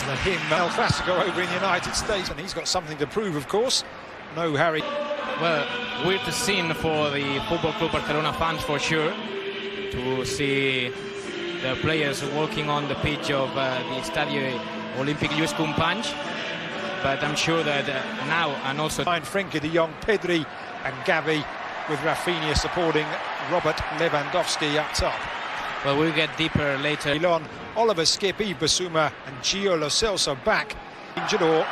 the him El Clasico over in the United States, and he's got something to prove, of course. No Harry. Well, weird scene for the Football Club Barcelona fans for sure, to see the players walking on the pitch of the Estadio Olímpic Lluís Companys. But I'm sure that now, and also Behind Frenkie de Jong, Pedri and Gavi, with Rafinha supporting Robert Lewandowski up top. well, we'll get deeper later. Milan, Oliver Skip, Yves Bissouma and Gio Lo Celso back. Injured or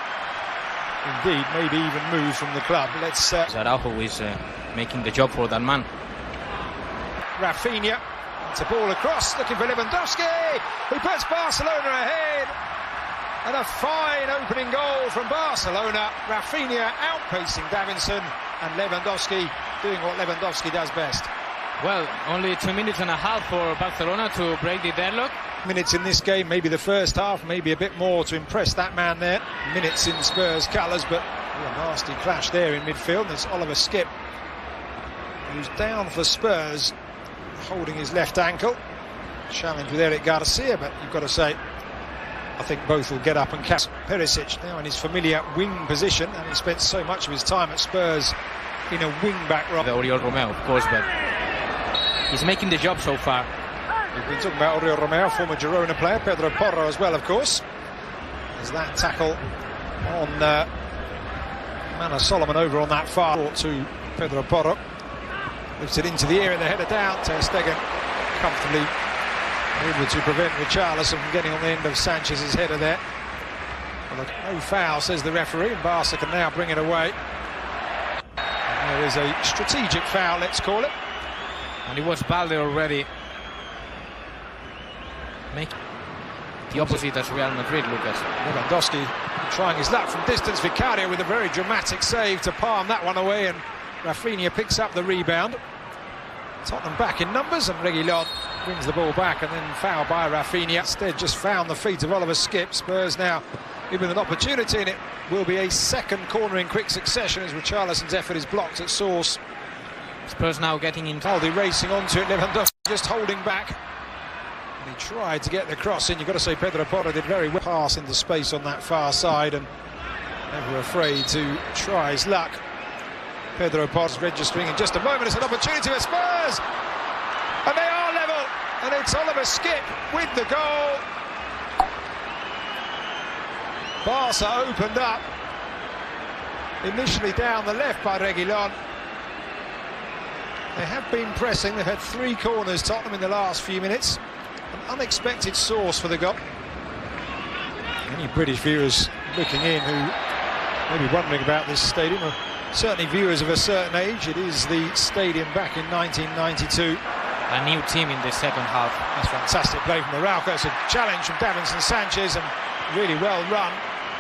indeed maybe even moved from the club. Let's Araujo is making the job for that man. Rafinha, it's a ball across, looking for Lewandowski, who puts Barcelona ahead. And a fine opening goal from Barcelona. Rafinha outpacing Davinson, and Lewandowski doing what Lewandowski does best. Well, only 2 minutes and a half for Barcelona to break the deadlock. Minutes in this game, maybe the first half, maybe a bit more to impress that man there. Minutes in Spurs colours, but a nasty clash there in midfield. There's Oliver Skip, who's down for Spurs, holding his left ankle. Challenge with Eric Garcia, but you've got to say, I think both will get up and catch. Perisic now in his familiar wing position, and he spent so much of his time at Spurs in a wing-back role. Oriol Romeu, of course, but he's making the job so far. We've been talking about Oriol Romeu, former Girona player, Pedro Porro as well, of course. There's that tackle on Mana Solomon over on that far to Pedro Porro. Lifts it into the air and the header down. Ter Stegen comfortably able to prevent Richarlison from getting on the end of Sanchez's header there. Well, no foul, says the referee, and Barca can now bring it away. And there is a strategic foul, let's call it. And it was Balde already. Make the opposite as Real Madrid, Lucas. Lewandowski trying his luck from distance. Vicario with a very dramatic save to palm that one away, and Rafinha picks up the rebound. Tottenham back in numbers, and Reguilon brings the ball back, and then foul by Rafinha. Instead just found the feet of Oliver Skip. Spurs now given an opportunity, and it will be a second corner in quick succession as Richarlison's effort is blocked at source. Spurs now getting in. Aldi racing onto it, Lewandowski just holding back. And he tried to get the cross in. You've got to say Pedro Porro did very well. Pass into space on that far side, and never afraid to try his luck. Pedro Porro's registering in just a moment. It's an opportunity for Spurs, and they are level, and it's Oliver Skip with the goal. Barca opened up, initially down the left by Reguilon. They have been pressing. They've had 3 corners, Tottenham, in the last few minutes. An unexpected source for the goal. Any British viewers looking in who may be wondering about this stadium, or certainly viewers of a certain age, it is the stadium back in 1992. A new team in the second half. That's fantastic play from Araujo. It's a challenge from Davinson Sanchez, and really well run,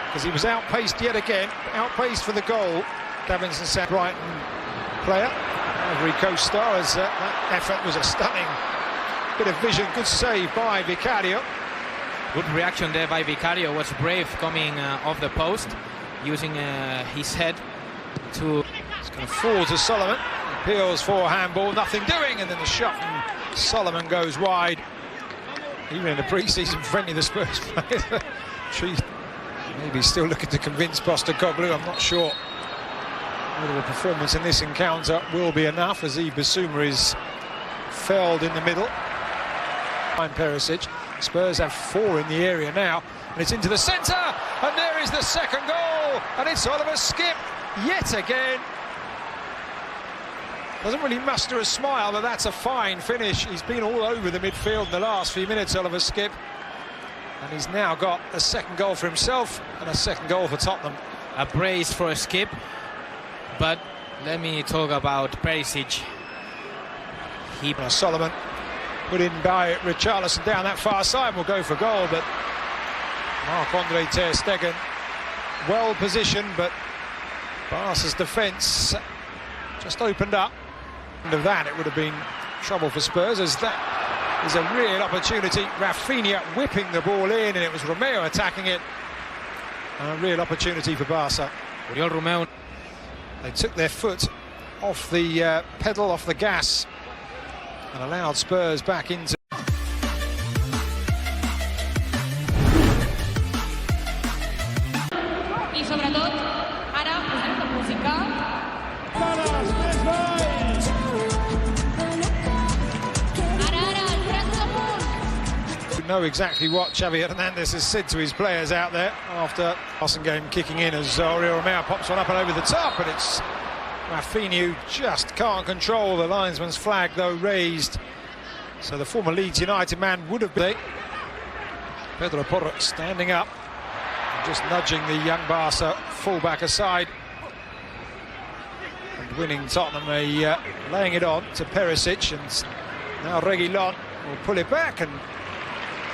because he was outpaced yet again. Outpaced for the goal. Davinson Sanchez, Brighton player, Ivory Coast star, as that effort was a stunning bit of vision. Good save by Vicario. Good reaction there by Vicario. Was brave coming off the post, using his head to. It's going to fall to Solomon. Appeals for handball, nothing doing, and then the shot from Solomon goes wide. Even in the pre-season friendly, the Spurs player, maybe still looking to convince Postecoglou. I'm not sure whether the performance in this encounter will be enough, as Yves Bissouma is felled in the middle. Perisic. Spurs have 4 in the area now, and it's into the centre, and there is the second goal, and it's Oliver Skip yet again. Doesn't really muster a smile, but that's a fine finish. He's been all over the midfield in the last few minutes, Oliver Skip, and he's now got a second goal for himself and a second goal for Tottenham. A brace for a Skip, but let me talk about Perisic. Solomon put in by Richarlison down that far side, will go for goal, but Marc-Andre Ter Stegen well positioned, but Barca's defence just opened up. End of that, it would have been trouble for Spurs, as that is a real opportunity. Rafinha whipping the ball in, and it was Romeu attacking it. A real opportunity for Barca. Oriol Romeu. They took their foot off the pedal, off the gas, and allowed Spurs back into know exactly what Xavi Hernandez has said to his players out there after Barça game kicking in as Oriol Romeo pops one up and over the top, and it's Rafinha who just can't control the linesman's flag, though raised. So the former Leeds United man would have been. Pedro Porro standing up, just nudging the young Barça fullback aside. And winning Tottenham, laying it on to Perisic, and now Reguilón will pull it back, and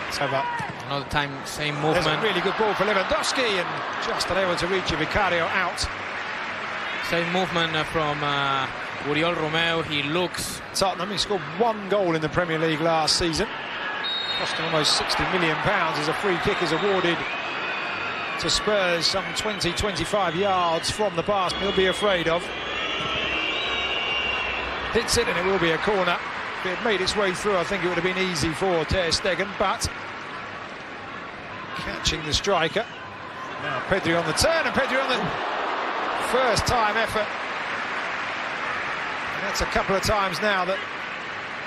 it's over. Another time, same movement. There's a really good ball for Lewandowski, and just unable to reach it. Vicario out. Same movement from Oriol Romeo. He looks. Tottenham, he scored 1 goal in the Premier League last season. Cost him almost £60 million as a free kick is awarded to Spurs, some 20-25 yards from the Barça. He'll be afraid of. Hits it, and it will be a corner. If it had made its way through, I think it would have been easy for Ter Stegen, but catching the striker. Now Pedri on the turn, and Pedri on the first time effort. And that's a couple of times now that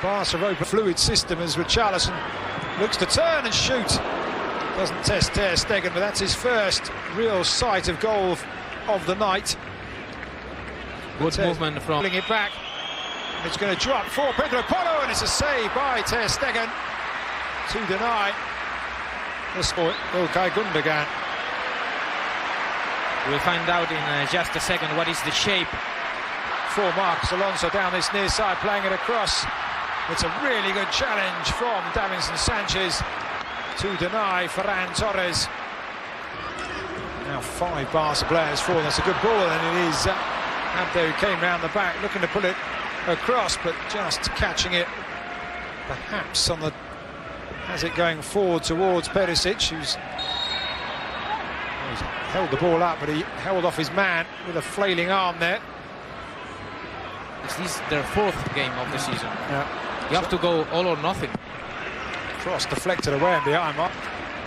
Barça have opened a fluid system as Richarlison looks to turn and shoot. Doesn't test Ter Stegen, but that's his first real sight of goal of the night. Good movement from. Pulling it back. It's going to drop for Pedro Porro, and it's a save by Ter Stegen to deny the sport. Ilkay Gundogan. We'll find out in just a second what is the shape For Marcos Alonso down this near side, playing it across. It's a really good challenge from Davinson Sanchez to deny Ferran Torres. Now 5 Barca players for. That's a good ball, and it is Abde who came round the back looking to pull it across, but just catching it perhaps on the, has it going forward towards Perisic, who's held the ball up, but he held off his man with a flailing arm there. This is their 4th game of the season. Yeah. You have to go all or nothing. Cross deflected away and behind Mark.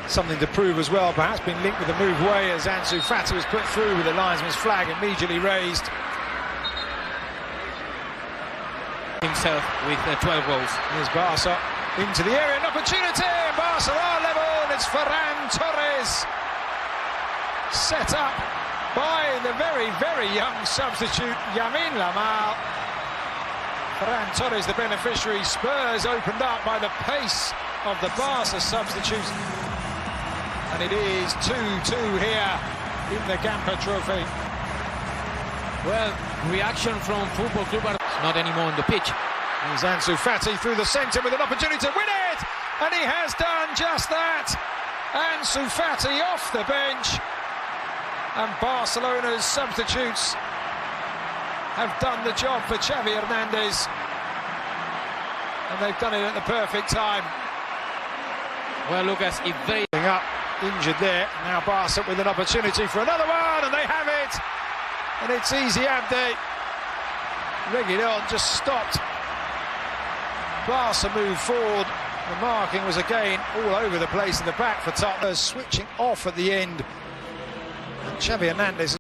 Something to prove as well, perhaps been linked with the move away as Ansu Fati was put through with the linesman's flag immediately raised. Himself with 12 goals. Here's Barca into the area, an opportunity, and Barca are level, and it's Ferran Torres. Set up by the very, very young substitute, Yamin Lamal. Ferran Torres, the beneficiary. Spurs opened up by the pace of the Barca substitute. And it is 2-2 here in the Gamper Trophy. Well, reaction from Football Club Barcelona. Not anymore on the pitch. Here's Ansu Fati through the centre with an opportunity to win it, and he has done just that. Ansu Fati off the bench, and Barcelona's substitutes have done the job for Xavi Hernandez, and they've done it at the perfect time. Well, Lucas, if they up injured there, now Barca with an opportunity for another one, and they have it, and it's easy. Abde Reguilón just stopped. Barca moved forward. The marking was again all over the place in the back for Tottenham, switching off at the end. And Xavi Hernandez